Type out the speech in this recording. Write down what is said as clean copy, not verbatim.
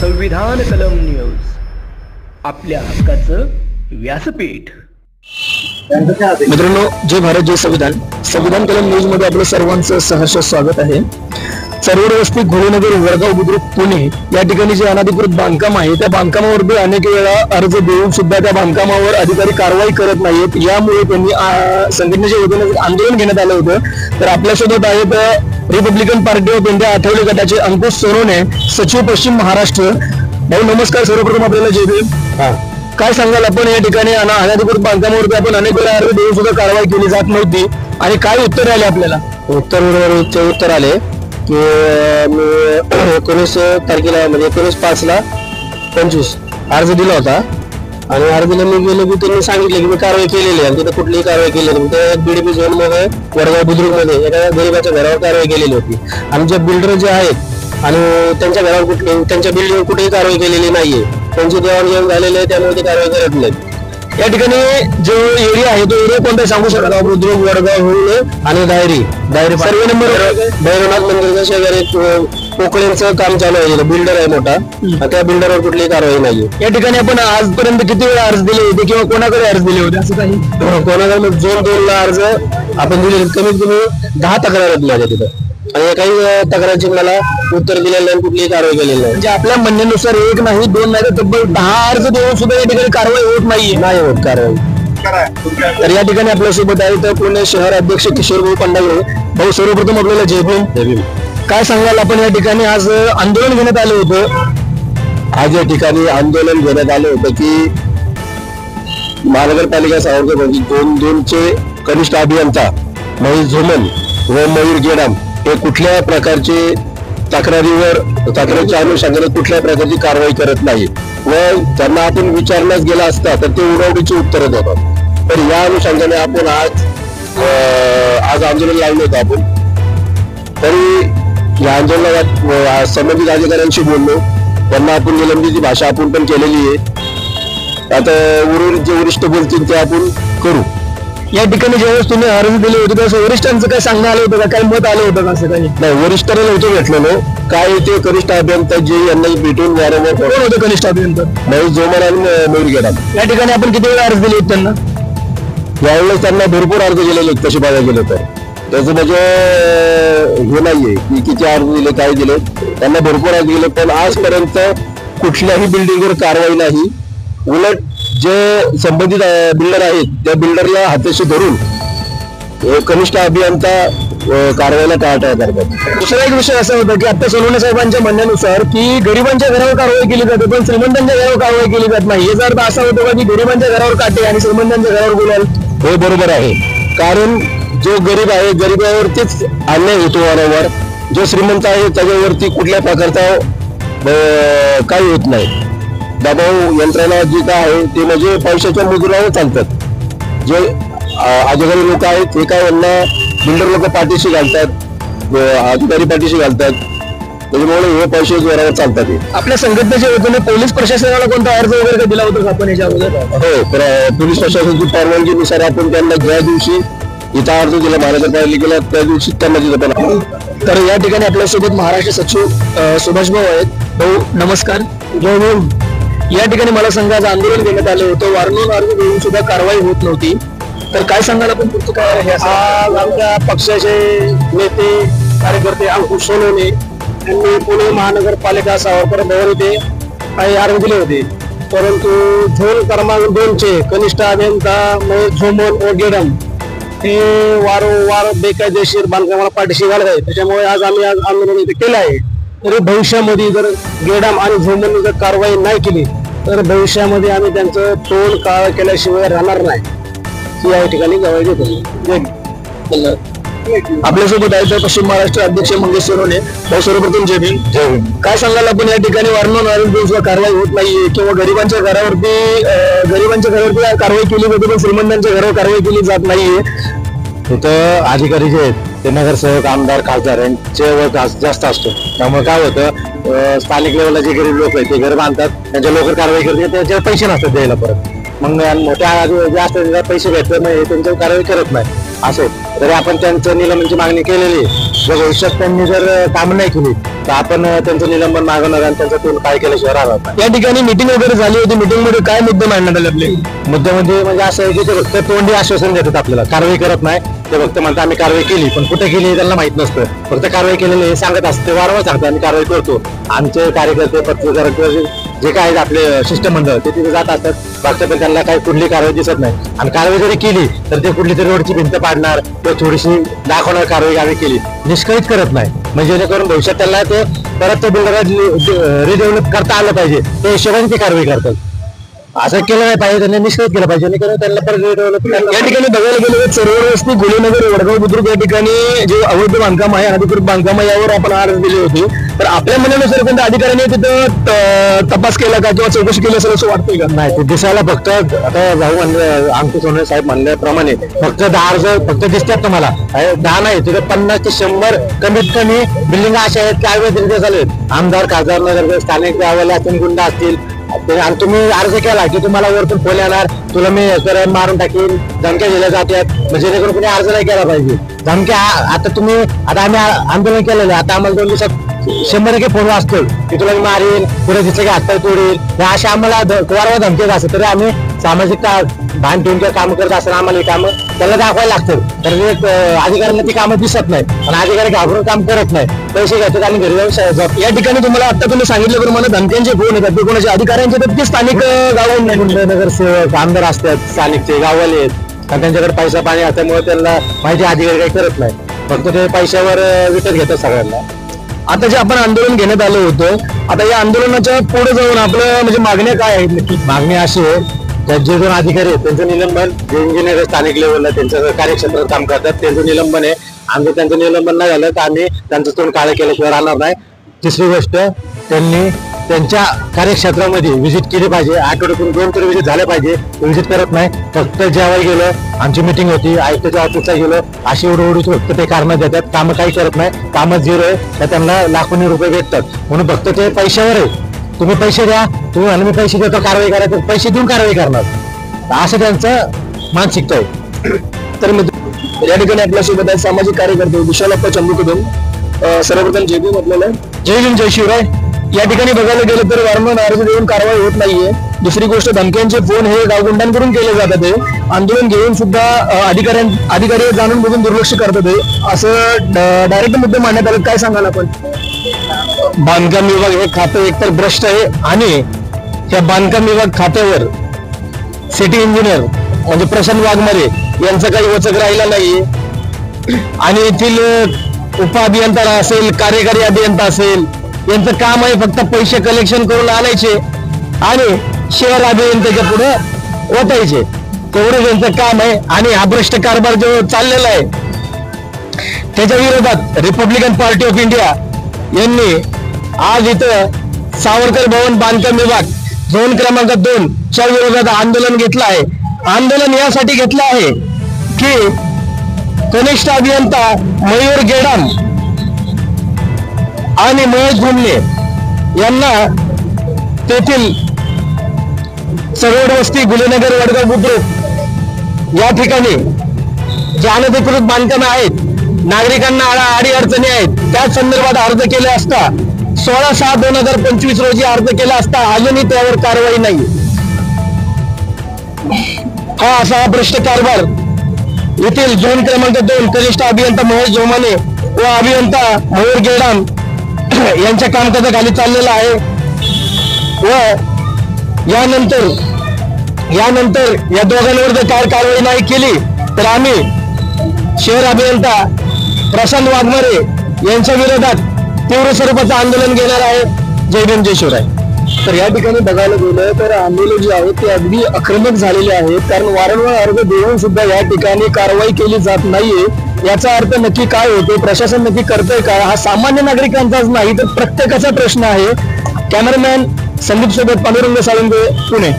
संविधान कलम न्यूज, आपल्या हक्काचं व्यासपीठ। मित्रांनो, जय भारत जय संविधान। संविधान कलम न्यूज मध्ये आपलं सर्वांचं सहर्ष स्वागत आहे। चरोड वस्ती घोडेनगर वडगाव बुद्रुक पुणे या ठिकाणी जे अनधिकृत बांधकाम आहे त्या बांधकामावरती अनेक वेळा अर्ज देऊन सुद्धा त्या बांधकामावर अधिकारी कारवाई करत नाहीत। यामुळे त्यांनी संघटनेच्या वतीने आंदोलन घेण्यात आलं होतं। तर आपल्यासोबत आहेत Republican party of India Athawale गटाचे अंकुश सोनवणे, सचिव पश्चिम महाराष्ट्र। भाऊ नमस्कार। सर्वप्रथम आपल्याला जय भीम। काय सांगाल आपण या ठिकाणी अनधिकृत बांधकामावरती आपण अनेक वेळा अर्ज देऊन सुद्धा कारवाई केली जात नव्हती आणि काय उत्तर आले आपल्याला? उत्तर आले की मी 19 तारखेला म्हणजे 19/5ला 25 अर्ज दिला होता आणि अर्जाला मी गेलो की त्यांनी सांगितलं की मी कारवाई केलेली आहे। तिथे कुठलीही कारवाई केली नाही। ते बीडीपी झोन मध्ये वडगाव बुद्रुक मध्ये एका गरीबाच्या घरावर कारवाई केलेली होती आणि जे बिल्डर जे आहेत आणि त्यांच्या घरावर त्यांच्या बिल्डिंगवर कुठेही कारवाई केलेली नाहीये। त्यांची देवाणघेवाण झालेली आहे, त्यामुळे ते कारवाई करत नाहीत। या ठिकाणी जो एरिया आहे तो एरिया कोणता सांगू शकाल? बुद्रुक, वडगाव, होळी आणि दायरी सर्वे नंबर भैरवनाथ मंदिराच्या शेजारी पोकळींचं काम चालू आहे। बिल्डर आहे मोठा, त्या बिल्डरवर कुठलीही कारवाई नाहीये। या ठिकाणी आपण आजपर्यंत किती वेळा अर्ज दिले होते किंवा कोणाकडे अर्ज दिले होते असं काही? कोणाकडे झोन 2ला अर्ज आपण दिले, कमीत कमी 10 तक्रार दिल्या तिथं आणि काही तक्रारची मला उत्तर दिलेलं नाही, कुठलीही कारवाई केलेली नाही। म्हणजे आपल्या म्हणण्यानुसार एक नाही, दोन नाही, तर तब्बल 10 अर्ज देऊन सुद्धा या ठिकाणी कारवाई होत नाही होत कारवाई। तर या ठिकाणी आपल्यासोबत आहे तर पुणे शहर अध्यक्ष किशोर भाऊ पंडागळे। भाऊ सर्वप्रथम आपल्याला जय भीम। काय सांगाल आपण या ठिकाणी आज आंदोलन घेण्यात आलं होतं? आज या ठिकाणी आंदोलन घेण्यात आलं होतं की महानगरपालिका सावरकर 2चे कनिष्ठ अभियंता महेश झोमन व मयूर गेडाम हे कुठल्या प्रकारचे तक्रारीच्या अनुषंगाने कुठल्या प्रकारची कारवाई करत नाही व त्यांना आपण विचारण्यास गेला असता तर ते उडवडीची उत्तरं देतात। तर या अनुषंगाने आपण आज आंदोलन लावलं होतं आपण। तरी या आंदोलनात संबंधित अधिकाऱ्यांशी बोललो, त्यांना आपण निलंबीची भाषा आपण पण केलेली आहे। आता उर्वरित जे वरिष्ठ बोलतील ते आपण करू। या ठिकाणी ज्यावेळेस तुम्ही अर्ज दिले होते त्यावेळेस वरिष्ठांचं काय सांगणं आलं होतं का? काही मत आलं होतं का? असं काही नाही, वरिष्ठांना नव्हतं भेटलेलो। काय ते कनिष्ठ अभियंता जे यांना भेटून वारंवार कोण होते कनिष्ठ अभियंता? महेश झोमन आणि मयूर गेडाम। या ठिकाणी आपण किती वेळा अर्ज दिले होते त्यांना? यावेळेस त्यांना भरपूर अर्ज गेलेले आहेत तसे बघायला गेलं तर। त्याचं म्हणजे हे नाहीये की किती अर्ज दिले काय दिले, त्यांना भरपूर अर्ज दिले पण आजपर्यंत कुठल्याही बिल्डिंगवर कारवाई नाही। उलट जे संबंधित बिल्डर आहेत त्या बिल्डरला हाताशी धरून कनिष्ठ अभियंता कारवाईला टाळाटाळ करतात। दुसरा एक विषय असा होता की आता सोनवणे साहेबांच्या म्हणण्यानुसार की गरिबांच्या घरावर कारवाई केली जाते पण श्रीमंतांच्या घरावर कारवाई केली जात नाही। याचा अर्थ असा होतो का की गरिबांच्या घरावर काटे आणि श्रीमंतांच्या घरावर गुलाल? हे बरोबर आहे, कारण जो गरीब आहे गरीबावरतीच अन्याय होतो वारंवार। जो श्रीमंत आहे त्याच्यावरती कुठल्या प्रकारचा काही होत नाही। दबाव यंत्रणा जी काय आहे ते म्हणजे पैशाच्या मजुरावर चालतात। जे अधिकारी लोक आहेत ते काय यांना बिल्डर लोक पाठीशी घालतात, अधिकारी पाठीशी घालतात, त्याच्यामुळे हे पैसे जोरावर चालतात। आपल्या संघटनेच्या वतीने पोलीस प्रशासनाला कोणता अर्ज वगैरे दिला होता आपण याच्या अगोदर? हो, पोलीस प्रशासनाची परवानगीनुसार आपण त्यांना ज्या दिवशी इथं अर्ज दिला महानगरपालिकेला त्या दिवशी त्यांना दिलं पण। तर या ठिकाणी आपल्यासोबत महाराष्ट्र सचिव सुभाष भाऊ आहेत। भाऊ नमस्कार। जय भीम। या ठिकाणी मला संघाच आंदोलन घेण्यात आलं होतं, वारंवार अर्ज देऊन सुद्धा कारवाई होत नव्हती। तर काय सांगाल आपण पुढचं काय आहे? आज आमच्या पक्षाचे नेते कार्यकर्ते अंकुश सोनवणे यांनी पुणे महानगरपालिका सावरकर भवन येथे काही अर्ज दिले होते, परंतु झोन क्रमांक 2चे कनिष्ठ अभियंता महेश झोमन व गेडाम हे वारंवार बेकायदेशीर बांधकामाला पाठीशी घालत आहेत। त्याच्यामुळे आज आम्ही आंदोलन इथे केलं आहे। तरी भविष्यामध्ये जर गेडाम आणि झोमनने जर कारवाई नाही केली तर भविष्यामध्ये आम्ही त्यांचं तोंड काळ केल्याशिवाय राहणार नाही, या ठिकाणी गवाही देतो। आपल्यासोबत आहे तर पश्चिम महाराष्ट्र अध्यक्ष मंगेश सोनवणे। भाऊ सर्वप्रथम जय भीम। जय भीम। काय सांगाल आपण या ठिकाणी वारंवार अर्ज देऊन सुद्धा कारवाई होत नाहीये किंवा गरिबांच्या घरावरती कारवाई केली जाते पण श्रीमंतांच्या घरावर कारवाई केली जात नाहीये? इथं अधिकारी जे आहेत ते नगरसेवक, आमदार, खासदार यांचे जास्त असतो, त्यामुळे काय होतं स्थानिक लेवलला जे गरीब लोक आहेत ते घर बांधतात, त्यांच्या लवकर कारवाई करतात, त्यांच्यावर पैसे नसतात द्यायला परत। मग मोठ्या जास्त पैसे भेटत नाही त्यांच्यावर कारवाई करत नाही। असं तरी आपण त्यांचं निलंबनाची मागणी केलेली आहे। जर भविष्यात त्यांनी जर काम नाही केली तर आपण त्यांचं निलंबन मागवणार आणि त्यांचं तोंड काय केल्याशिवाय राहणार नाही. या ठिकाणी मिटिंग वगैरे झाली होती, मिटिंग मध्ये काय मुद्दे मांडण्यात आले आपले? मुद्द्यामध्ये म्हणजे असं आहे की ते फक्त तोंडी आश्वासन देतात आपल्याला, कारवाई करत नाही. ते फक्त म्हणतात आम्ही कारवाई केली, पण कुठे केली त्यांना माहित नसतं. फक्त कारवाई केलेली हे सांगत असते, वारंवार सांगतात आम्ही कारवाई करतो. आमचे कार्यकर्ते पत्रकार जे काय आहेत आपले शिष्टमंडळ ते तिथे जात असतात, फक्त पण त्यांना काही कुठली कारवाई दिसत नाही. आणि कारवाई जरी केली तर ते कुठली तरी रोडची भिंत पाडणार किंवा थोडीशी दाखवणार कारवाई आम्ही केली, निष्काळीत करत नाही. म्हणजे जेणेकरून भविष्यात त्यांना ते परत ते बिल्डर रिडेव्हलप करता आलं पाहिजे, त्या हिशोबाने ते कारवाई करतात. असं केलं नाही पाहिजे, त्यांनी निष्काळीत केलं पाहिजे जेणेकरून त्यांना परत रिडेव्हलप. या ठिकाणी बघायला गेलं तर चरोड वस्ती गुलेनगर वडगाव बुद्रुक या ठिकाणी जे अवैध बांधकाम आहे, अनधिकृत बांधकाम आहे, यावर आपण अर्ज दिले होते. तर आपल्या म्हणण्यानुसार कोणत्या अधिकाऱ्यांनी तिथं तपास केला का किंवा चौकशी केली असेल असं वाटतंय का? नाही, ते दिसायला फक्त आता भाऊ म्हणले, अंकुश सोनवणे साहेब म्हणल्याप्रमाणे फक्त 10 अर्ज फक्त दिसतात तुम्हाला. 10 नाही, तिथे 50 ते 100 कमीत कमी बिल्डिंग अशा आहेत काय वेगळे झाले. आमदार, खासदार, नगर स्थानिक गावाला असतील, गुंड असतील, आणि तुम्ही अर्ज केला की तुम्हाला वरतून फोन येणार, तुला मी मारून टाकीन, धमक्या दिल्या जातात. जेणेकरून कोणी अर्ज नाही केला पाहिजे. धमक्या आता तुम्ही आता आम्ही आंदोलन केलेलं आहे, आता आम्हाला 2 दिवसात 100% फोन वाचतो की तुला मी मारीन, पुढे तिचे हातपाय तोडील, अशा आम्हाला वारंवार धमक्या असतात. तरी आम्ही सामाजिक भान ठेवून काम करत असताना आम्हाला ही कामं त्यांना दाखवायला लागतं. तर अधिकाऱ्यांना ती कामं दिसत नाही आणि अधिकारी घाबरून काम करत नाही, पैसे घेतात आणि घरी जाऊन. या ठिकाणी तुम्हाला आता तुम्ही सांगितल्याप्रमाणे धमक्यांचे फोन येतात, ते कोणाचे अधिकाऱ्यांचे तर ते स्थानिक गावून नगरसेवक, आमदार असतात, स्थानिकचे गाववाले आहेत, कारण त्यांच्याकडे पैसा पाणी असल्यामुळे त्यांना माहिती अधिकारी काही करत नाही, फक्त ते पैशावर विकत घेतात सगळ्यांना. आता जे आपण आंदोलन घेण्यात आलं होतं, आता या आंदोलनाच्या पुढे जाऊन आपलं म्हणजे मागण्या काय आहेत नक्की? मागणी अशी आहे, जे 2 अधिकारी आहेत त्यांचं निलंबन, जे इंजिनियर स्थानिक लेवलला त्यांच्या कार्यक्षेत्रात काम करतात त्यांचं निलंबन आहे. आमचं त्यांचं निलंबन नाही झालं तर आम्ही त्यांचं तोंड काळं केल्याशिवाय राहणार नाही. तिसरी गोष्ट, त्यांनी त्यांच्या कार्यक्षेत्रामध्ये व्हिजिट केली पाहिजे, आठवड्यातून 2 तरी व्हिजिट झाले पाहिजे. व्हिजिट करत नाही, फक्त ज्यावेळी गेलो, आमची मिटिंग होती, आयुक्ताच्या ऑफिसला गेलो, अशी एवढी फक्त ते कारणं देतात, कामं काही करत नाही. कामं 0 आहे, तर त्यांना लाखोनी रुपये भेटतात म्हणून फक्त ते पैशावर आहे. तुम्ही पैसे द्या, तुम्ही म्हणून मी पैसे देतो कारवाई करायचं, पैसे देऊन कारवाई करणार, असं त्यांचं मानसिकता आहे. तर या ठिकाणी आपल्यासोबत आहे सामाजिक कार्यकर्ते विशालप्पा चंदू कदम. सर्वप्रथम जय भीम आपल्याला. जय भीम, जय शिवराय. या ठिकाणी बघायला गेलं तर वारंवार अर्ज देऊन कारवाई होत नाहीये. दुसरी गोष्ट, धमक्यांचे फोन हे गावगुंडांकडून केले जातात. आंदोलन घेऊन सुद्धा अधिकारी जाणून बघून दुर्लक्ष करतात. असं डायरेक्ट मुद्दे मांडण्यात आले, काय सांगाल आपण? बांधकाम विभाग हे खातं एकतर भ्रष्ट आहे आणि त्या बांधकाम विभाग खात्यावर सिटी इंजिनियर म्हणजे प्रशांत वाघमारे यांचं काही वचक राहिला नाहीये. आणि येथील उपअभियंता असेल, कार्यकारी अभियंता असेल, यांचं काम आहे फक्त पैसे कलेक्शन करून आणायचे आणि शहर अभियंत्याच्या पुढे ओतायचे, तेवढं त्यांचं काम आहे. आणि हा भ्रष्ट कारभार जो चाललेला आहे त्याच्या विरोधात रिपब्लिकन पार्टी ऑफ इंडिया यांनी आज इथं सावरकर भवन बांधकाम विभाग झोन क्रमांक 2 च्या विरोधात आंदोलन घेतलं आहे. आंदोलन यासाठी घेतलं आहे की कनिष्ठ अभियंता मयूर गेडाम आणि महेश घुमले यांना तेथील चरोड वस्ती गुलेनगर वडगाव बुद्रुक या ठिकाणी जे अनधिकृत बांधकामे आहेत, नागरिकांना अडी अडचणी आहेत, त्या संदर्भात अर्ज केले असता 16/6/2025 रोजी अर्ज केला असता अजूनही त्यावर कारवाई नाही. हा असा भ्रष्ट कारभार येथील झोन क्रमांक 2 कनिष्ठ अभियंता महेश जोमाने व अभियंता मयूर गेडाम यांच्या कामकाजाखाली चाललेला आहे. व यानंतर या दोघांवर जर काय कारवाई नाही केली तर आम्ही शहर अभियंता प्रशांत वाघमारे यांच्या विरोधात तीव्र स्वरूपाचं आंदोलन घेणार आहे. जय भीम, जय शिवराय. तर या ठिकाणी बघायला गेलं तर आंदोलन जे आहे ते अगदी आक्रमक झालेले आहेत, कारण वारंवार अर्ज देऊन सुद्धा या ठिकाणी कारवाई केली जात नाहीये. याचा अर्थ नक्की काय होतो, प्रशासन नक्की करतंय काय, हा सामान्य नागरिकांचाच नाही तर प्रत्येकाचा प्रश्न आहे. कॅमेरामॅन संदीप सोबत पांडुरंग साळुंके, पुणे.